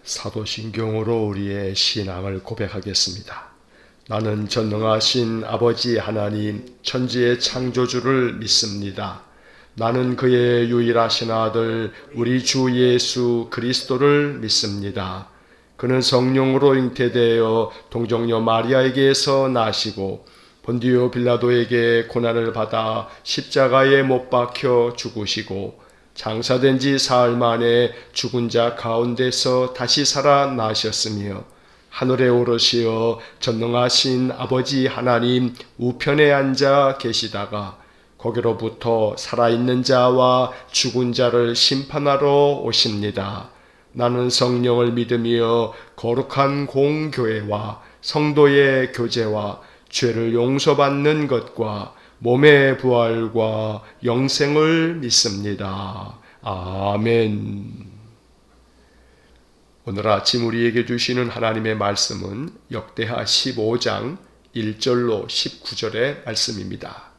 사도신경으로 우리의 신앙을 고백하겠습니다. 나는 전능하신 아버지 하나님 천지의 창조주를 믿습니다. 나는 그의 유일하신 아들 우리 주 예수 그리스도를 믿습니다. 그는 성령으로 잉태되어 동정녀 마리아에게서 나시고 본디오 빌라도에게 고난을 받아 십자가에 못 박혀 죽으시고 장사된 지 사흘 만에 죽은 자 가운데서 다시 살아나셨으며 하늘에 오르시어 전능하신 아버지 하나님 우편에 앉아 계시다가 거기로부터 살아있는 자와 죽은 자를 심판하러 오십니다. 나는 성령을 믿으며 거룩한 공교회와 성도의 교제와 죄를 용서받는 것과 몸의 부활과 영생을 믿습니다. 아멘. 오늘 아침 우리에게 주시는 하나님의 말씀은 역대하 15장 1절로 19절의 말씀입니다.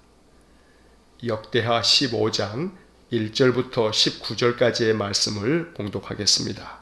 역대하 15장 1절부터 19절까지의 말씀을 봉독하겠습니다.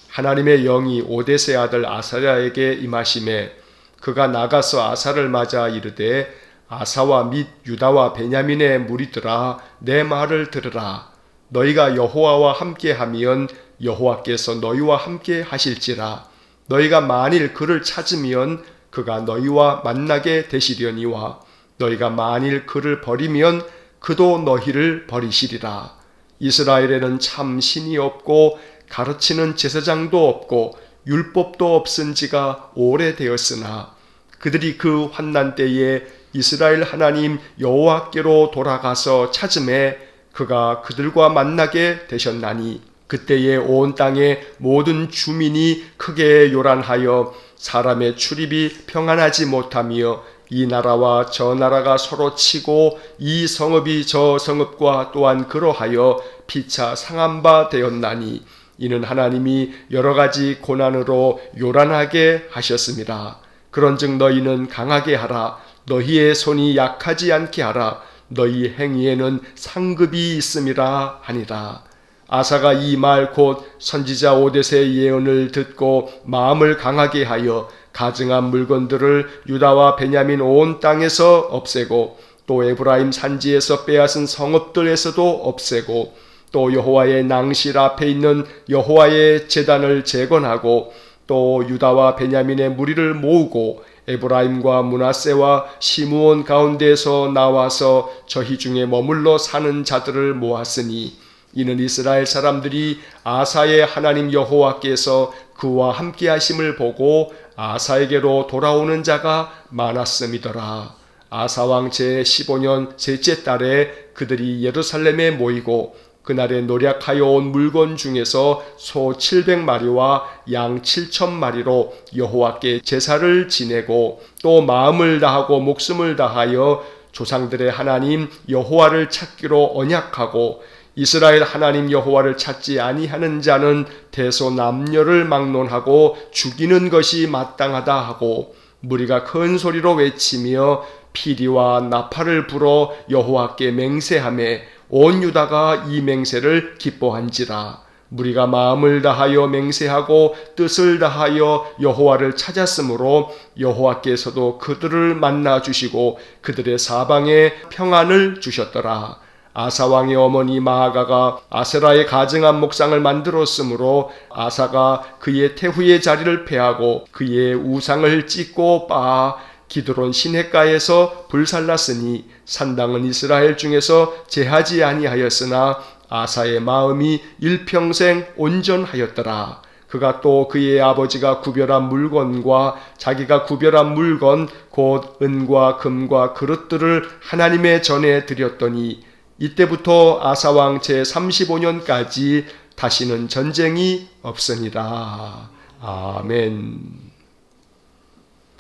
하나님의 영이 오뎃의 아들 아사랴에게 임하심에 그가 나가서 아사를 맞아 이르되 아사와 및 유다와 베냐민의 무리들아 내 말을 들으라. 너희가 여호와와 함께하면 여호와께서 너희와 함께 하실지라. 너희가 만일 그를 찾으면 그가 너희와 만나게 되시려니와 너희가 만일 그를 버리면 그도 너희를 버리시리라. 이스라엘에는 참 신이 없고 가르치는 제사장도 없고 율법도 없은 지가 오래되었으나 그들이 그 환난 때에 이스라엘 하나님 여호와께로 돌아가서 찾음에 그가 그들과 만나게 되셨나니 그때에 온 땅의 모든 주민이 크게 요란하여 사람의 출입이 평안하지 못하며 이 나라와 저 나라가 서로 치고 이 성읍이 저 성읍과 또한 그러하여 피차 상한 바 되었나니 이는 하나님이 여러 가지 고난으로 요란하게 하셨습니다. 그런즉 너희는 강하게 하라. 너희의 손이 약하지 않게 하라. 너희 행위에는 상급이 있음이라 하니라. 아사가 이 말 곧 선지자 오뎃의 예언을 듣고 마음을 강하게 하여 가증한 물건들을 유다와 베냐민 온 땅에서 없애고 또 에브라임 산지에서 빼앗은 성읍들에서도 없애고 또 여호와의 낭실 앞에 있는 여호와의 제단을 재건하고 또 유다와 베냐민의 무리를 모으고 에브라임과 므낫세와 시므온 가운데서 나와서 저희 중에 머물러 사는 자들을 모았으니 이는 이스라엘 사람들이 아사의 하나님 여호와께서 그와 함께 하심을 보고 아사에게로 돌아오는 자가 많았음이더라. 아사왕 제15년 셋째 달에 그들이 예루살렘에 모이고 그날에 노략하여 온 물건 중에서 소 700마리와 양 7,000마리로 여호와께 제사를 지내고 또 마음을 다하고 목숨을 다하여 조상들의 하나님 여호와를 찾기로 언약하고 이스라엘 하나님 여호와를 찾지 아니하는 자는 대소남녀를 막론하고 죽이는 것이 마땅하다 하고 무리가 큰 소리로 외치며 피리와 나팔을 불어 여호와께 맹세하며 온 유다가 이 맹세를 기뻐한지라. 무리가 마음을 다하여 맹세하고 뜻을 다하여 여호와를 찾았으므로 여호와께서도 그들을 만나 주시고 그들의 사방에 평안을 주셨더라. 아사왕의 어머니 마아가가 아세라의 가증한 목상을 만들었으므로 아사가 그의 태후의 자리를 폐하고 그의 우상을 찢고 빻아 기드론 시냇가에서 불살랐으니 산당은 이스라엘 중에서 제하지 아니하였으나 아사의 마음이 일평생 온전하였더라. 그가 또 그의 아버지가 구별한 물건과 자기가 구별한 물건 곧 은과 금과 그릇들을 하나님의 전에 드렸더니 이때부터 아사왕 제35년까지 다시는 전쟁이 없으니라. 아멘.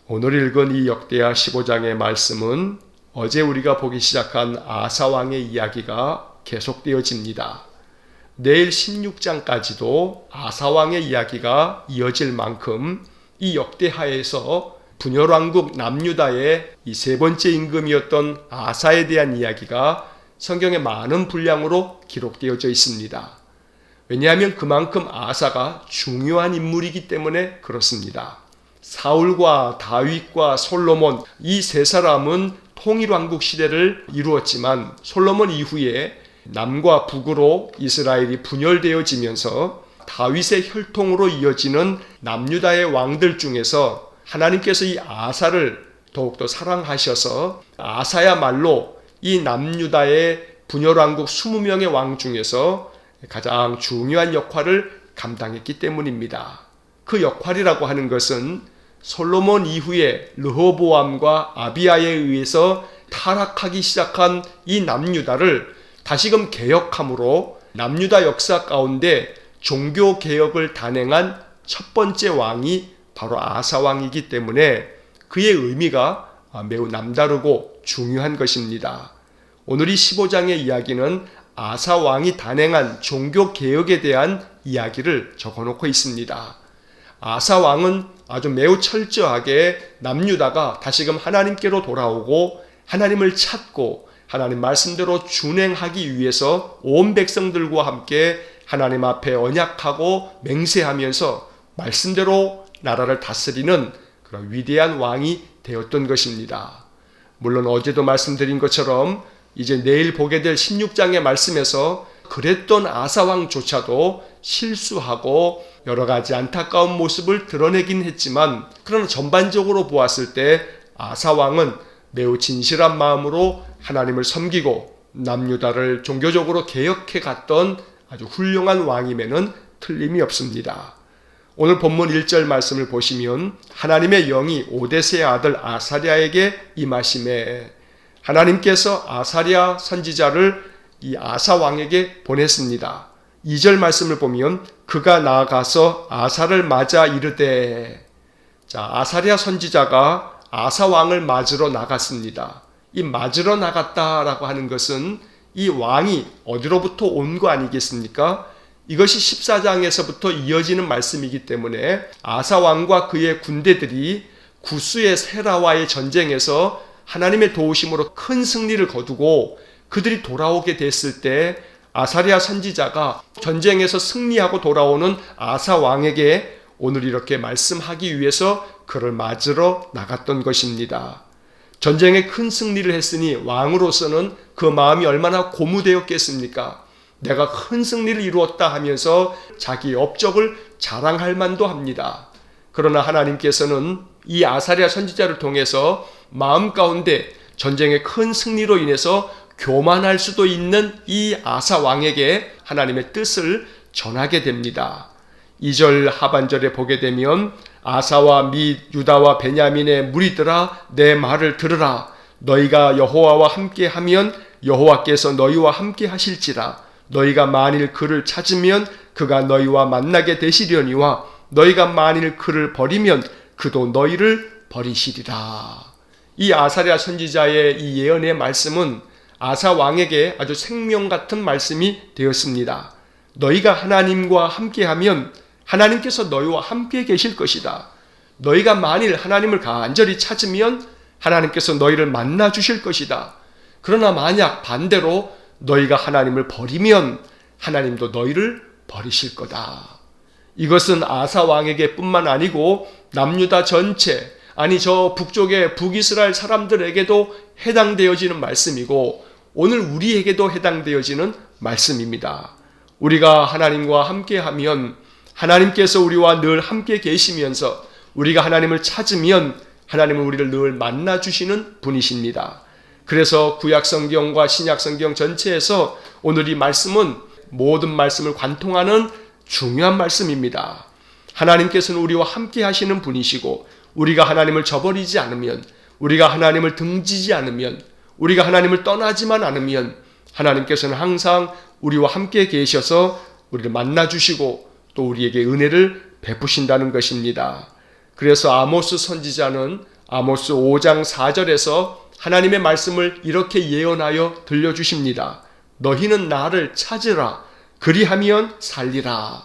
오늘 읽은 이 역대하 15장의 말씀은 어제 우리가 보기 시작한 아사왕의 이야기가 계속되어집니다. 내일 16장까지도 아사왕의 이야기가 이어질 만큼 이 역대하에서 분열왕국 남유다의 이 세 번째 임금이었던 아사에 대한 이야기가 성경에 많은 분량으로 기록되어져 있습니다. 왜냐하면 그만큼 아사가 중요한 인물이기 때문에 그렇습니다. 사울과 다윗과 솔로몬 이 세 사람은 통일왕국 시대를 이루었지만 솔로몬 이후에 남과 북으로 이스라엘이 분열되어지면서 다윗의 혈통으로 이어지는 남유다의 왕들 중에서 하나님께서 이 아사를 더욱더 사랑하셔서 아사야말로 이 남유다의 분열왕국 20명의 왕 중에서 가장 중요한 역할을 감당했기 때문입니다. 그 역할이라고 하는 것은 솔로몬 이후에 르호보암과 아비야에 의해서 타락하기 시작한 이 남유다를 다시금 개혁함으로 남유다 역사 가운데 종교 개혁을 단행한 첫 번째 왕이 바로 아사 왕이기 때문에 그의 의미가 매우 남다르고 중요한 것입니다. 오늘 이 15장의 이야기는 아사 왕이 단행한 종교 개혁에 대한 이야기를 적어놓고 있습니다. 아사 왕은 아주 매우 철저하게 남유다가 다시금 하나님께로 돌아오고 하나님을 찾고 하나님 말씀대로 준행하기 위해서 온 백성들과 함께 하나님 앞에 언약하고 맹세하면서 말씀대로 나라를 다스리는 그런 위대한 왕이 되었던 것입니다. 물론 어제도 말씀드린 것처럼 이제 내일 보게 될 16장의 말씀에서 그랬던 아사왕조차도 실수하고 여러 가지 안타까운 모습을 드러내긴 했지만 그러나 전반적으로 보았을 때 아사왕은 매우 진실한 마음으로 하나님을 섬기고 남유다를 종교적으로 개혁해 갔던 아주 훌륭한 왕임에는 틀림이 없습니다. 오늘 본문 1절 말씀을 보시면 하나님의 영이 오데스의 아들 아사랴에게 임하심에 하나님께서 아사랴 선지자를 이 아사 왕에게 보냈습니다. 2절 말씀을 보면 그가 나아가서 아사를 맞아 이르되 아사랴 선지자가 아사 왕을 맞으러 나갔습니다. 이 맞으러 나갔다라고 하는 것은 이 왕이 어디로부터 온 거 아니겠습니까? 이것이 14장에서부터 이어지는 말씀이기 때문에 아사 왕과 그의 군대들이 구스의 세라와의 전쟁에서 하나님의 도우심으로 큰 승리를 거두고 그들이 돌아오게 됐을 때 아사랴 선지자가 전쟁에서 승리하고 돌아오는 아사 왕에게 오늘 이렇게 말씀하기 위해서 그를 맞으러 나갔던 것입니다. 전쟁에 큰 승리를 했으니 왕으로서는 그 마음이 얼마나 고무되었겠습니까? 내가 큰 승리를 이루었다 하면서 자기 업적을 자랑할 만도 합니다. 그러나 하나님께서는 이 아사랴 선지자를 통해서 마음 가운데 전쟁의 큰 승리로 인해서 교만할 수도 있는 이 아사 왕에게 하나님의 뜻을 전하게 됩니다. 2절 하반절에 보게 되면 아사와 및 유다와 베냐민의 무리들아 내 말을 들으라. 너희가 여호와와 함께하면 여호와께서 너희와 함께 하실지라. 너희가 만일 그를 찾으면 그가 너희와 만나게 되시려니와 너희가 만일 그를 버리면 그도 너희를 버리시리라. 이 아사랴 선지자의 이 예언의 말씀은 아사 왕에게 아주 생명 같은 말씀이 되었습니다. 너희가 하나님과 함께하면 하나님께서 너희와 함께 계실 것이다. 너희가 만일 하나님을 간절히 찾으면 하나님께서 너희를 만나 주실 것이다. 그러나 만약 반대로 너희가 하나님을 버리면 하나님도 너희를 버리실 거다. 이것은 아사 왕에게 뿐만 아니고 남유다 전체, 아니 저 북쪽의 북이스라엘 사람들에게도 해당되어지는 말씀이고 오늘 우리에게도 해당되어지는 말씀입니다. 우리가 하나님과 함께하면 하나님께서 우리와 늘 함께 계시면서 우리가 하나님을 찾으면 하나님은 우리를 늘 만나주시는 분이십니다. 그래서 구약성경과 신약성경 전체에서 오늘 이 말씀은 모든 말씀을 관통하는 중요한 말씀입니다. 하나님께서는 우리와 함께 하시는 분이시고 우리가 하나님을 저버리지 않으면, 우리가 하나님을 등지지 않으면, 우리가 하나님을 떠나지만 않으면 하나님께서는 항상 우리와 함께 계셔서 우리를 만나주시고 또 우리에게 은혜를 베푸신다는 것입니다. 그래서 아모스 선지자는 아모스 5장 4절에서 하나님의 말씀을 이렇게 예언하여 들려주십니다. 너희는 나를 찾으라. 그리하면 살리라.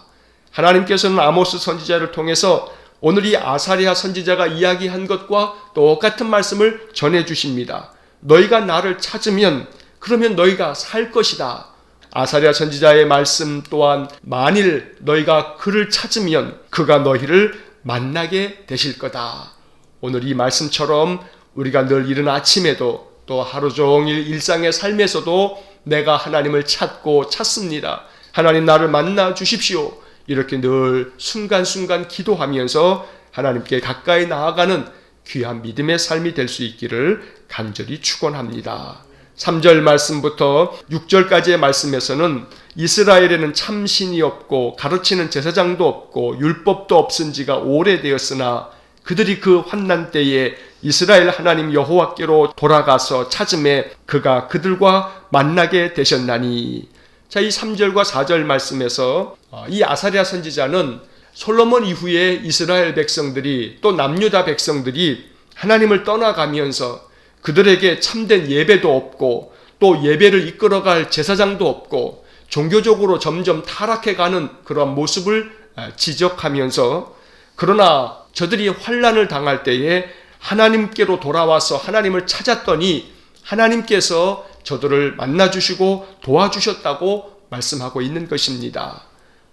하나님께서는 아모스 선지자를 통해서 오늘 이 아사랴 선지자가 이야기한 것과 똑같은 말씀을 전해주십니다. 너희가 나를 찾으면 그러면 너희가 살 것이다. 아사랴 선지자의 말씀 또한 만일 너희가 그를 찾으면 그가 너희를 만나게 되실 거다. 오늘 이 말씀처럼 우리가 늘 이른 아침에도 또 하루 종일 일상의 삶에서도 내가 하나님을 찾습니다. 하나님 나를 만나 주십시오. 이렇게 늘 순간순간 기도하면서 하나님께 가까이 나아가는 귀한 믿음의 삶이 될 수 있기를 간절히 축원합니다. 3절 말씀부터 6절까지의 말씀에서는 이스라엘에는 참신이 없고 가르치는 제사장도 없고 율법도 없은 지가 오래되었으나 그들이 그 환난 때에 이스라엘 하나님 여호와께로 돌아가서 찾음에 그가 그들과 만나게 되셨나니. 자, 이 3절과 4절 말씀에서 이 아사랴 선지자는 솔로몬 이후에 이스라엘 백성들이 또 남유다 백성들이 하나님을 떠나가면서 그들에게 참된 예배도 없고 또 예배를 이끌어갈 제사장도 없고 종교적으로 점점 타락해가는 그런 모습을 지적하면서 그러나 저들이 환난을 당할 때에 하나님께로 돌아와서 하나님을 찾았더니 하나님께서 저들을 만나주시고 도와주셨다고 말씀하고 있는 것입니다.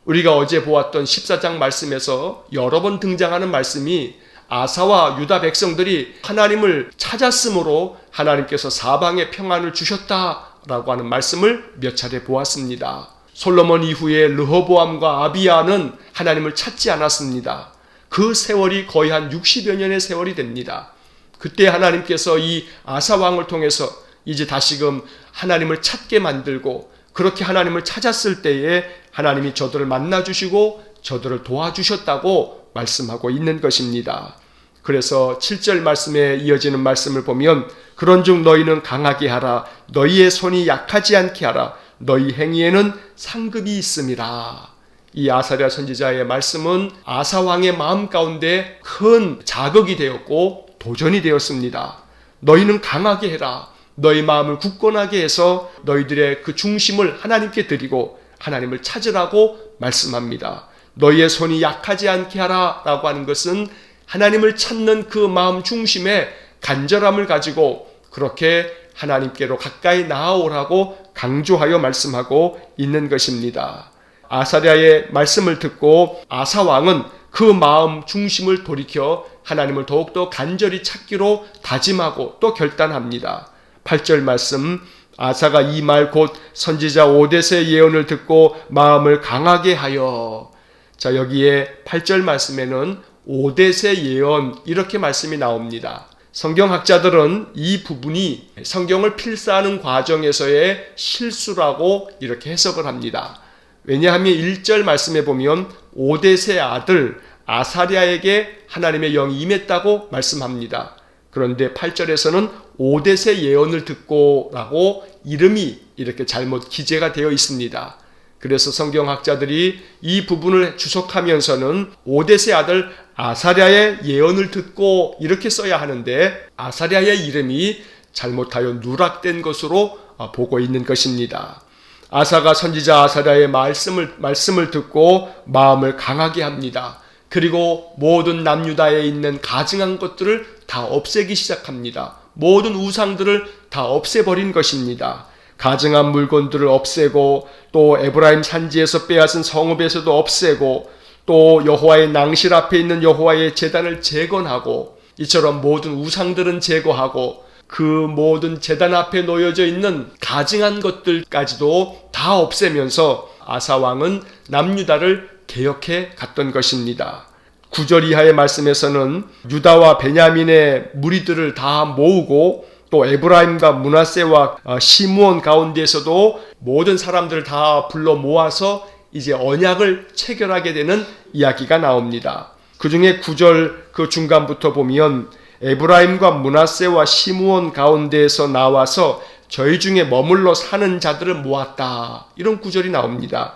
우리가 어제 보았던 14장 말씀에서 여러 번 등장하는 말씀이 아사와 유다 백성들이 하나님을 찾았으므로 하나님께서 사방에 평안을 주셨다라고 하는 말씀을 몇 차례 보았습니다. 솔로몬 이후에 르호보암과 아비야는 하나님을 찾지 않았습니다. 그 세월이 거의 한 60여 년의 세월이 됩니다. 그때 하나님께서 이 아사 왕을 통해서 이제 다시금 하나님을 찾게 만들고 그렇게 하나님을 찾았을 때에 하나님이 저들을 만나주시고 저들을 도와주셨다고 말씀하고 있는 것입니다. 그래서 7절 말씀에 이어지는 말씀을 보면 그런즉 너희는 강하게 하라. 너희의 손이 약하지 않게 하라. 너희 행위에는 상급이 있음이라. 이 아사랴 선지자의 말씀은 아사 왕의 마음 가운데 큰 자극이 되었고 도전이 되었습니다. 너희는 강하게 해라. 너희 마음을 굳건하게 해서 너희들의 그 중심을 하나님께 드리고 하나님을 찾으라고 말씀합니다. 너희의 손이 약하지 않게 하라 라고 하는 것은 하나님을 찾는 그 마음 중심에 간절함을 가지고 그렇게 하나님께로 가까이 나아오라고 강조하여 말씀하고 있는 것입니다. 아사랴의 말씀을 듣고 아사 왕은 그 마음 중심을 돌이켜 하나님을 더욱더 간절히 찾기로 다짐하고 또 결단합니다. 8절 말씀, 아사가 이 말 곧 선지자 오뎃의 예언을 듣고 마음을 강하게 하여. 자, 여기에 8절 말씀에는 오뎃의 예언 이렇게 말씀이 나옵니다. 성경학자들은 이 부분이 성경을 필사하는 과정에서의 실수라고 이렇게 해석을 합니다. 왜냐하면 1절 말씀에 보면 오뎃의 아들 아사랴에게 하나님의 영이 임했다고 말씀합니다. 그런데 8절에서는 오뎃의 예언을 듣고 라고 이름이 이렇게 잘못 기재가 되어 있습니다. 그래서 성경학자들이 이 부분을 주석하면서는 오뎃의 아들 아사랴의 예언을 듣고 이렇게 써야 하는데 아사랴의 이름이 잘못하여 누락된 것으로 보고 있는 것입니다. 아사가 선지자 아사랴의 말씀을 듣고 마음을 강하게 합니다. 그리고 모든 남유다에 있는 가증한 것들을 다 없애기 시작합니다. 모든 우상들을 다 없애버린 것입니다. 가증한 물건들을 없애고 또 에브라임 산지에서 빼앗은 성읍에서도 없애고 또 여호와의 낭실 앞에 있는 여호와의 제단을 재건하고 이처럼 모든 우상들은 제거하고 그 모든 제단 앞에 놓여져 있는 가증한 것들까지도 다 없애면서 아사 왕은 남유다를 개혁해 갔던 것입니다. 9절 이하의 말씀에서는 유다와 베냐민의 무리들을 다 모으고 또 에브라임과 므낫세와 시므온 가운데에서도 모든 사람들을 다 불러 모아서 이제 언약을 체결하게 되는 이야기가 나옵니다. 그 중에 9절 그 중간부터 보면 에브라임과 므낫세와 시므온 가운데에서 나와서 저희 중에 머물러 사는 자들을 모았다. 이런 구절이 나옵니다.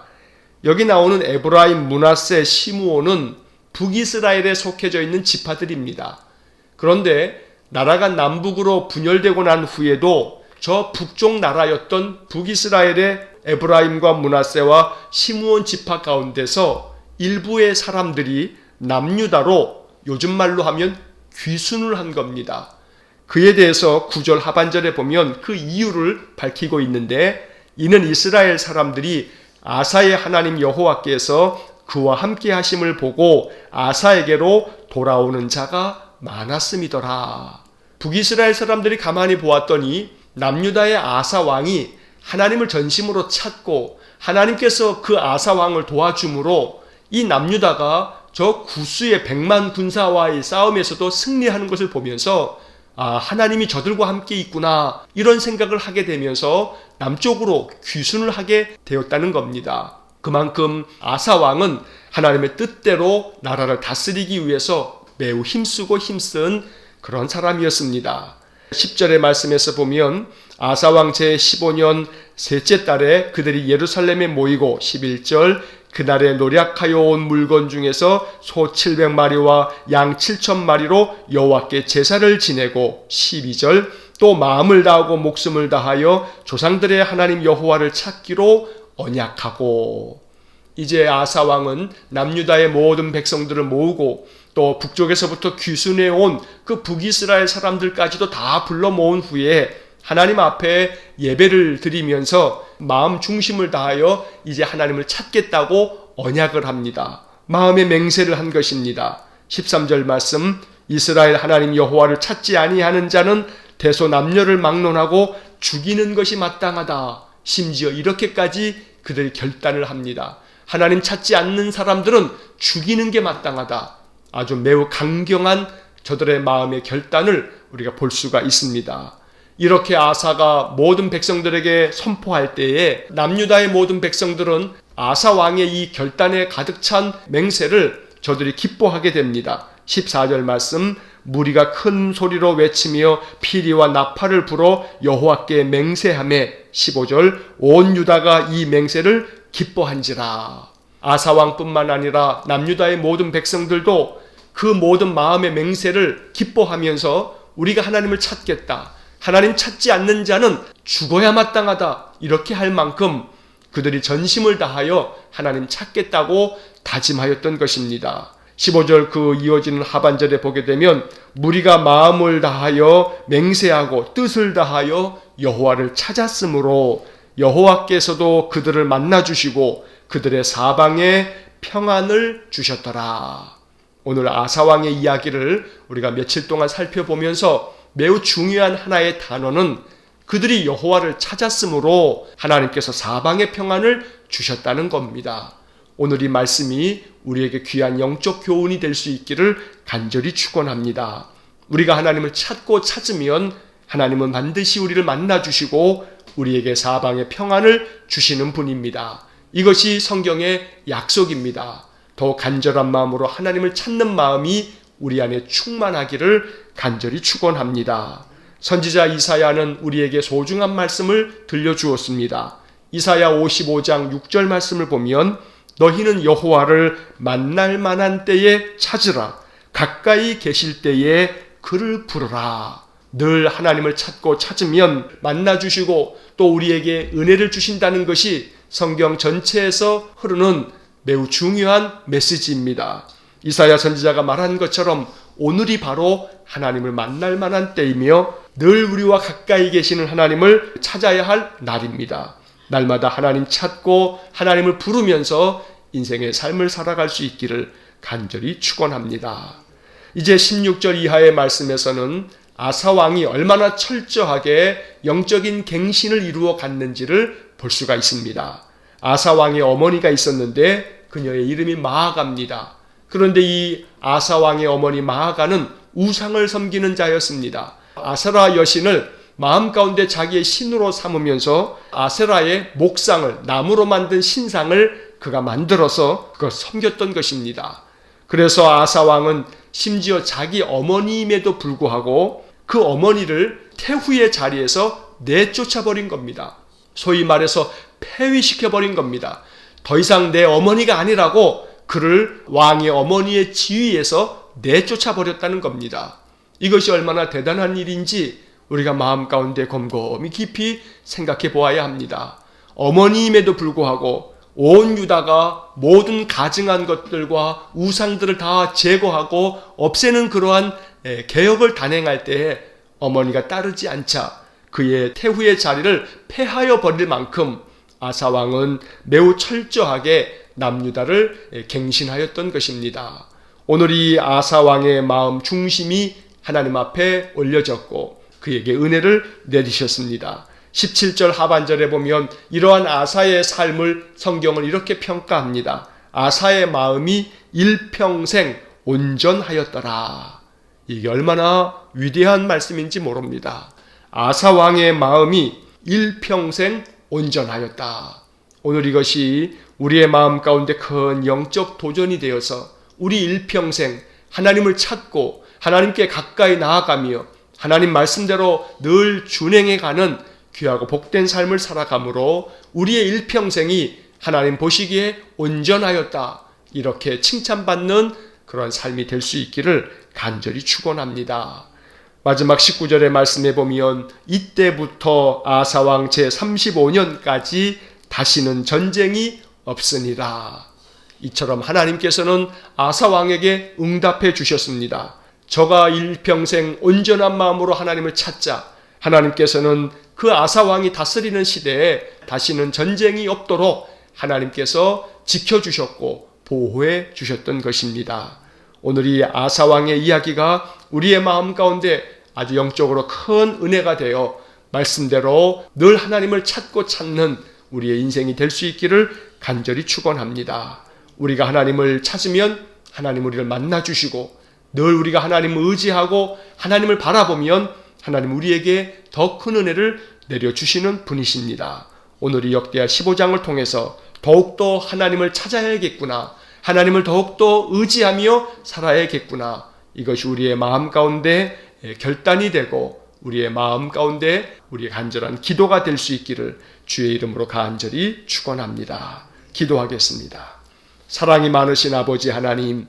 여기 나오는 에브라임, 므낫세, 시므온은 북이스라엘에 속해져 있는 지파들입니다. 그런데 나라가 남북으로 분열되고 난 후에도 저 북쪽 나라였던 북이스라엘의 에브라임과 므낫세와 시므온 지파 가운데서 일부의 사람들이 남유다로 요즘 말로 하면 귀순을 한 겁니다. 그에 대해서 9절 하반절에 보면 그 이유를 밝히고 있는데 이는 이스라엘 사람들이 아사의 하나님 여호와께서 그와 함께 하심을 보고 아사에게로 돌아오는 자가 많았음이더라. 북이스라엘 사람들이 가만히 보았더니 남유다의 아사 왕이 하나님을 전심으로 찾고 하나님께서 그 아사 왕을 도와줌으로 이 남유다가 저 구스의 100만 군사와의 싸움에서도 승리하는 것을 보면서 하나님이 저들과 함께 있구나, 이런 생각을 하게 되면서 남쪽으로 귀순을 하게 되었다는 겁니다. 그만큼 아사 왕은 하나님의 뜻대로 나라를 다스리기 위해서 매우 힘쓰고 힘쓴 그런 사람이었습니다. 10절의 말씀에서 보면 아사 왕 제15년 셋째 달에 그들이 예루살렘에 모이고 11절 그날에 노략하여 온 물건 중에서 소 700마리와 양 7,000마리로 여호와께 제사를 지내고 12절 또 마음을 다하고 목숨을 다하여 조상들의 하나님 여호와를 찾기로 언약하고. 이제 아사 왕은 남유다의 모든 백성들을 모으고 또 북쪽에서부터 귀순해 온 그 북이스라엘 사람들까지도 다 불러 모은 후에 하나님 앞에 예배를 드리면서 마음 중심을 다하여 이제 하나님을 찾겠다고 언약을 합니다. 마음의 맹세를 한 것입니다. 13절 말씀, 이스라엘 하나님 여호와를 찾지 아니하는 자는 대소 남녀를 막론하고 죽이는 것이 마땅하다. 심지어 이렇게까지 그들이 결단을 합니다. 하나님 찾지 않는 사람들은 죽이는 게 마땅하다. 아주 매우 강경한 저들의 마음의 결단을 우리가 볼 수가 있습니다. 이렇게 아사가 모든 백성들에게 선포할 때에 남유다의 모든 백성들은 아사 왕의 이 결단에 가득 찬 맹세를 저들이 기뻐하게 됩니다. 14절 말씀, 무리가 큰 소리로 외치며 피리와 나팔을 불어 여호와께 맹세하매 15절 온 유다가 이 맹세를 기뻐한지라. 아사 왕뿐만 아니라 남유다의 모든 백성들도 그 모든 마음의 맹세를 기뻐하면서 우리가 하나님을 찾겠다, 하나님 찾지 않는 자는 죽어야 마땅하다, 이렇게 할 만큼 그들이 전심을 다하여 하나님 찾겠다고 다짐하였던 것입니다. 15절 그 이어지는 하반절에 보게 되면 무리가 마음을 다하여 맹세하고 뜻을 다하여 여호와를 찾았으므로 여호와께서도 그들을 만나주시고 그들의 사방에 평안을 주셨더라. 오늘 아사왕의 이야기를 우리가 며칠 동안 살펴보면서 매우 중요한 하나의 단어는 그들이 여호와를 찾았으므로 하나님께서 사방의 평안을 주셨다는 겁니다. 오늘 이 말씀이 우리에게 귀한 영적 교훈이 될 수 있기를 간절히 축원합니다. 우리가 하나님을 찾고 찾으면 하나님은 반드시 우리를 만나주시고 우리에게 사방의 평안을 주시는 분입니다. 이것이 성경의 약속입니다. 더 간절한 마음으로 하나님을 찾는 마음이 우리 안에 충만하기를 간절히 축원합니다. 선지자 이사야는 우리에게 소중한 말씀을 들려주었습니다. 이사야 55장 6절 말씀을 보면 너희는 여호와를 만날 만한 때에 찾으라. 가까이 계실 때에 그를 부르라. 늘 하나님을 찾고 찾으면 만나주시고 또 우리에게 은혜를 주신다는 것이 성경 전체에서 흐르는 매우 중요한 메시지입니다. 이사야 선지자가 말한 것처럼 오늘이 바로 하나님을 만날 만한 때이며 늘 우리와 가까이 계시는 하나님을 찾아야 할 날입니다. 날마다 하나님 찾고 하나님을 부르면서 인생의 삶을 살아갈 수 있기를 간절히 축원합니다. 이제 16절 이하의 말씀에서는 아사 왕이 얼마나 철저하게 영적인 갱신을 이루어 갔는지를 볼 수가 있습니다. 아사 왕의 어머니가 있었는데 그녀의 이름이 마아가입니다. 그런데 이 아사 왕의 어머니 마아가는 우상을 섬기는 자였습니다. 아세라 여신을 마음 가운데 자기의 신으로 삼으면서 아세라의 목상을, 나무로 만든 신상을 그가 만들어서 그걸 섬겼던 것입니다. 그래서 아사 왕은 심지어 자기 어머니임에도 불구하고 그 어머니를 태후의 자리에서 내쫓아버린 겁니다. 소위 말해서 폐위시켜버린 겁니다. 더 이상 내 어머니가 아니라고 그를 왕의 어머니의 지위에서 내쫓아버렸다는 겁니다. 이것이 얼마나 대단한 일인지 우리가 마음 가운데 곰곰이 깊이 생각해 보아야 합니다. 어머니임에도 불구하고 온 유다가 모든 가증한 것들과 우상들을 다 제거하고 없애는 그러한 개혁을 단행할 때에 어머니가 따르지 않자 그의 태후의 자리를 패하여 버릴 만큼 아사왕은 매우 철저하게 남유다를 갱신하였던 것입니다. 오늘 이 아사왕의 마음 중심이 하나님 앞에 올려졌고 그에게 은혜를 내리셨습니다. 17절 하반절에 보면 이러한 아사의 삶을 성경은 이렇게 평가합니다. 아사의 마음이 일평생 온전하였더라. 이게 얼마나 위대한 말씀인지 모릅니다. 아사 왕의 마음이 일평생 온전하였다. 오늘 이것이 우리의 마음 가운데 큰 영적 도전이 되어서 우리 일평생 하나님을 찾고 하나님께 가까이 나아가며 하나님 말씀대로 늘 준행해가는 귀하고 복된 삶을 살아가므로 우리의 일평생이 하나님 보시기에 온전하였다. 이렇게 칭찬받는 그런 삶이 될 수 있기를 간절히 축원합니다. 마지막 19절의 말씀에 보면 이때부터 아사왕 제35년까지 다시는 전쟁이 없으니라. 이처럼 하나님께서는 아사왕에게 응답해 주셨습니다. 저가 일평생 온전한 마음으로 하나님을 찾자. 하나님께서는 그 아사왕이 다스리는 시대에 다시는 전쟁이 없도록 하나님께서 지켜주셨고 보호해 주셨던 것입니다. 오늘 이 아사왕의 이야기가 우리의 마음 가운데 아주 영적으로 큰 은혜가 되어 말씀대로 늘 하나님을 찾고 찾는 우리의 인생이 될 수 있기를 간절히 축원합니다. 우리가 하나님을 찾으면 하나님 우리를 만나주시고 늘 우리가 하나님을 의지하고 하나님을 바라보면 하나님 우리에게 더 큰 은혜를 내려주시는 분이십니다. 오늘 이 역대하 15장을 통해서 더욱더 하나님을 찾아야겠구나. 하나님을 더욱더 의지하며 살아야겠구나. 이것이 우리의 마음 가운데 결단이 되고 우리의 마음 가운데 우리의 간절한 기도가 될 수 있기를 주의 이름으로 간절히 축원합니다. 기도하겠습니다. 사랑이 많으신 아버지 하나님,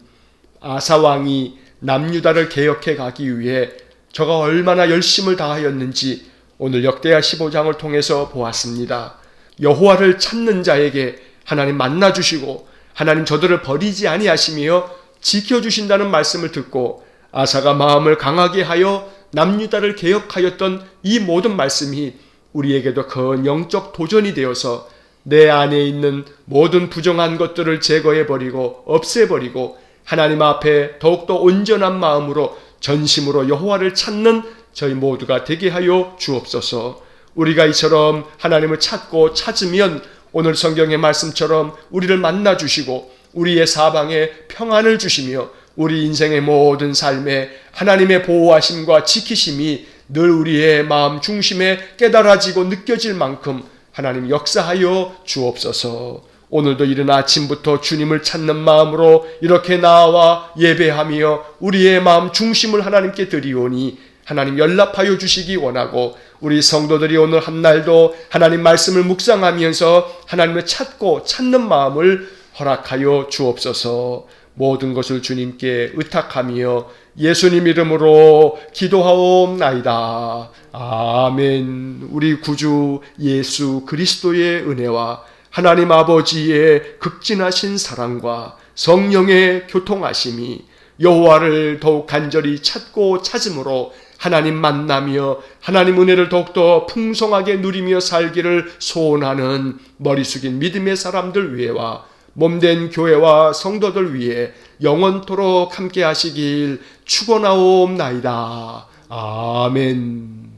아사왕이 남유다를 개혁해 가기 위해 저가 얼마나 열심을 다하였는지 오늘 역대하 15장을 통해서 보았습니다. 여호와를 찾는 자에게 하나님 만나주시고 하나님 저들을 버리지 아니하시며 지켜주신다는 말씀을 듣고 아사가 마음을 강하게 하여 남유다를 개혁하였던 이 모든 말씀이 우리에게도 큰 영적 도전이 되어서 내 안에 있는 모든 부정한 것들을 제거해버리고 없애버리고 하나님 앞에 더욱더 온전한 마음으로 전심으로 여호와를 찾는 저희 모두가 되게 하여 주옵소서. 우리가 이처럼 하나님을 찾고 찾으면 오늘 성경의 말씀처럼 우리를 만나주시고 우리의 사방에 평안을 주시며 우리 인생의 모든 삶에 하나님의 보호하심과 지키심이 늘 우리의 마음 중심에 깨달아지고 느껴질 만큼 하나님 역사하여 주옵소서. 오늘도 이른 아침부터 주님을 찾는 마음으로 이렇게 나와 예배하며 우리의 마음 중심을 하나님께 드리오니 하나님 연락하여 주시기 원하고 우리 성도들이 오늘 한날도 하나님 말씀을 묵상하면서 하나님을 찾고 찾는 마음을 허락하여 주옵소서. 모든 것을 주님께 의탁하며 예수님 이름으로 기도하옵나이다. 아멘. 우리 구주 예수 그리스도의 은혜와 하나님 아버지의 극진하신 사랑과 성령의 교통하심이 여호와를 더욱 간절히 찾고 찾음으로 하나님 만나며 하나님 은혜를 더욱더 풍성하게 누리며 살기를 소원하는 머리 숙인 믿음의 사람들 위에와 몸된 교회와 성도들 위해 영원토록 함께 하시길 축원하옵나이다. 아멘.